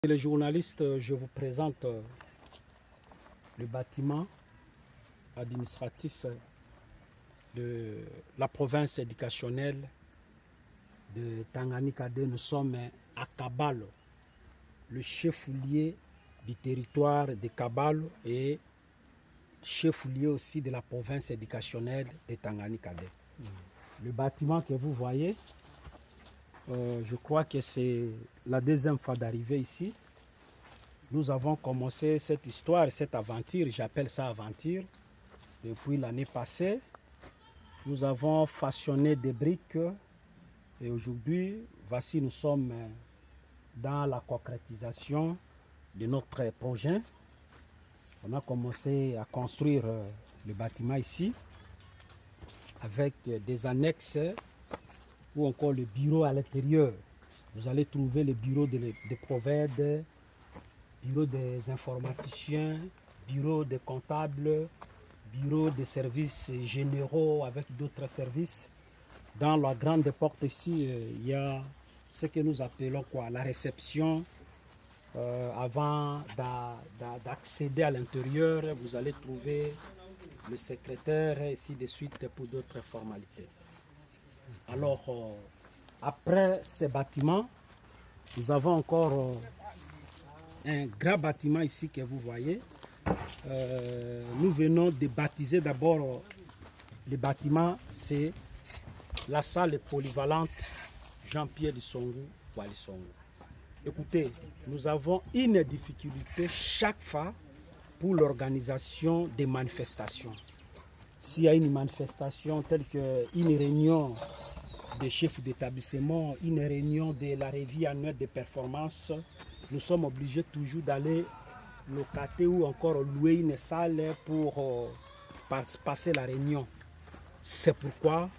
Les journalistes, je vous présente le bâtiment administratif de la province éducationnelle de Tanganyika 2. Nous sommes à Kabalo, le chef-lieu du territoire de Kabalo et chef-lieu aussi de la province éducationnelle de Tanganyika 2. Le bâtiment que vous voyez, je crois que c'est la deuxième fois d'arriver ici. Nous avons commencé cette histoire, cette aventure, j'appelle ça aventure, depuis l'année passée. Nous avons façonné des briques et aujourd'hui, voici, nous sommes dans la concrétisation de notre projet. On a commencé à construire le bâtiment ici avec des annexes ou encore le bureau à l'intérieur. Vous allez trouver le bureau des prophètes, bureau des informaticiens, bureau des comptables, bureau des services généraux avec d'autres services. Dans la grande porte ici, il y a ce que nous appelons la réception. Avant d'accéder à l'intérieur, vous allez trouver le secrétaire et ainsi de suite pour d'autres formalités. Alors, après ces bâtiments, nous avons encore un grand bâtiment ici que vous voyez. Nous venons de baptiser d'abord le bâtiment, c'est la salle polyvalente Jean-Pierre Dissongou Walisongo. Écoutez, nous avons une difficulté chaque fois pour l'organisation des manifestations. S'il y a une manifestation telle qu'une réunion des chefs d'établissement, une réunion de la revue annuelle de performance, nous sommes obligés toujours d'aller locater ou encore louer une salle pour passer la réunion. C'est pourquoi,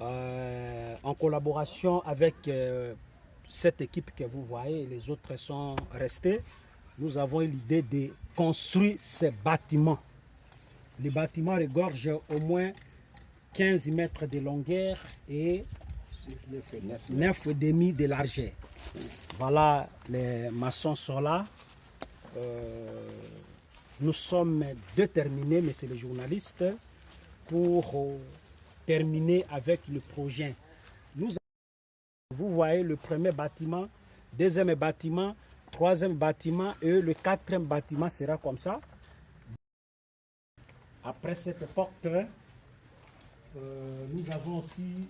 en collaboration avec cette équipe que vous voyez, les autres sont restés, nous avons eu l'idée de construire ces bâtiments. Les bâtiments regorgent au moins 15 mètres de longueur et 9,5 de largeur. Voilà, les maçons sont là. Nous sommes déterminés, messieurs les journalistes, pour terminer avec le projet. Vous voyez le premier bâtiment, deuxième bâtiment, troisième bâtiment et le quatrième bâtiment sera comme ça. Après cette porte, nous avons aussi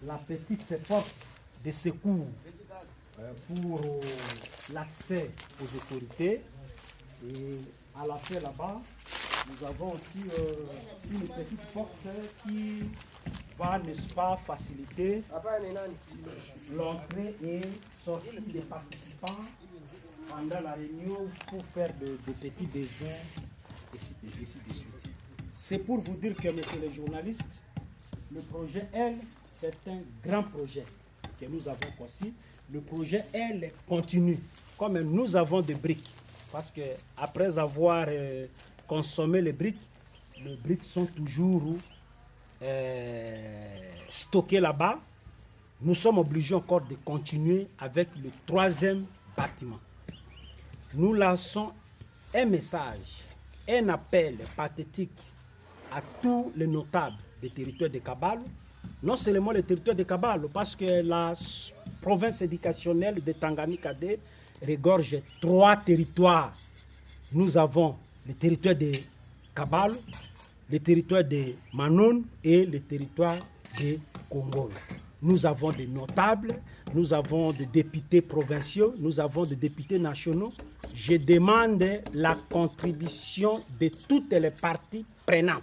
la petite porte de secours pour l'accès aux autorités. Et à la fin là-bas, nous avons aussi une petite porte qui va, n'est-ce pas, faciliter l'entrée et sortie des participants pendant la réunion pour faire de petits besoins et ainsi de suite. C'est pour vous dire que, messieurs les journalistes, le projet L, c'est un grand projet que nous avons conçu. Le projet L continue. Comme nous avons des briques, parce que après avoir consommé les briques sont toujours stockées là-bas. Nous sommes obligés encore de continuer avec le troisième bâtiment. Nous lançons un message, un appel pathétique à tous les notables des territoires de Kabalo, non seulement les territoires de Kabalo, parce que la province éducationnelle de Tanganyika 2 regorge 3 territoires. Nous avons le territoire de Kabalo, le territoire de Manoun et le territoire de Congo. Nous avons des notables, nous avons des députés provinciaux, nous avons des députés nationaux. Je demande la contribution de toutes les parties prenantes.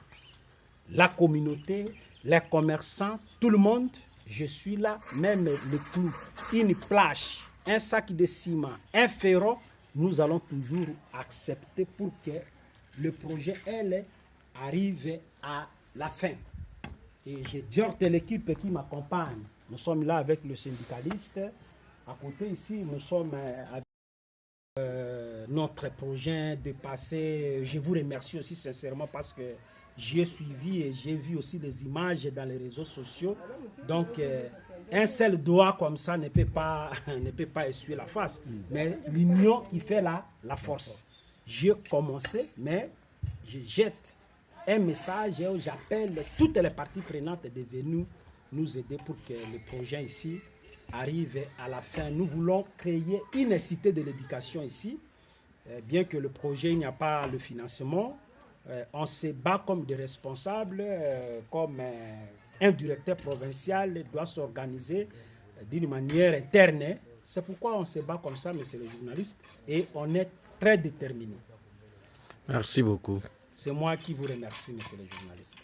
La communauté, les commerçants, tout le monde, je suis là, même le tout, une plage, un sac de ciment, un ferron, nous allons toujours accepter pour que le projet L arrive à la fin. Et j'exhorte l'équipe qui m'accompagne. Nous sommes là avec le syndicaliste. À côté ici, nous sommes avec notre projet de passer. Je vous remercie aussi sincèrement parce que j'ai suivi et j'ai vu aussi les images dans les réseaux sociaux. Donc, un seul doigt comme ça ne peut pas, ne peut pas essuyer la face. Mais l'union qui fait la force. J'ai commencé, mais je jette un message et j'appelle toutes les parties prenantes de venir nous aider pour que le projet ici arrive à la fin. Nous voulons créer une cité de l'éducation ici. Bien que le projet, il n'y a pas le financement, on se bat comme des responsables, comme un directeur provincial doit s'organiser d'une manière interne. C'est pourquoi on se bat comme ça, monsieur le journaliste, et on est très déterminés. Merci beaucoup. C'est moi qui vous remercie, monsieur le journaliste.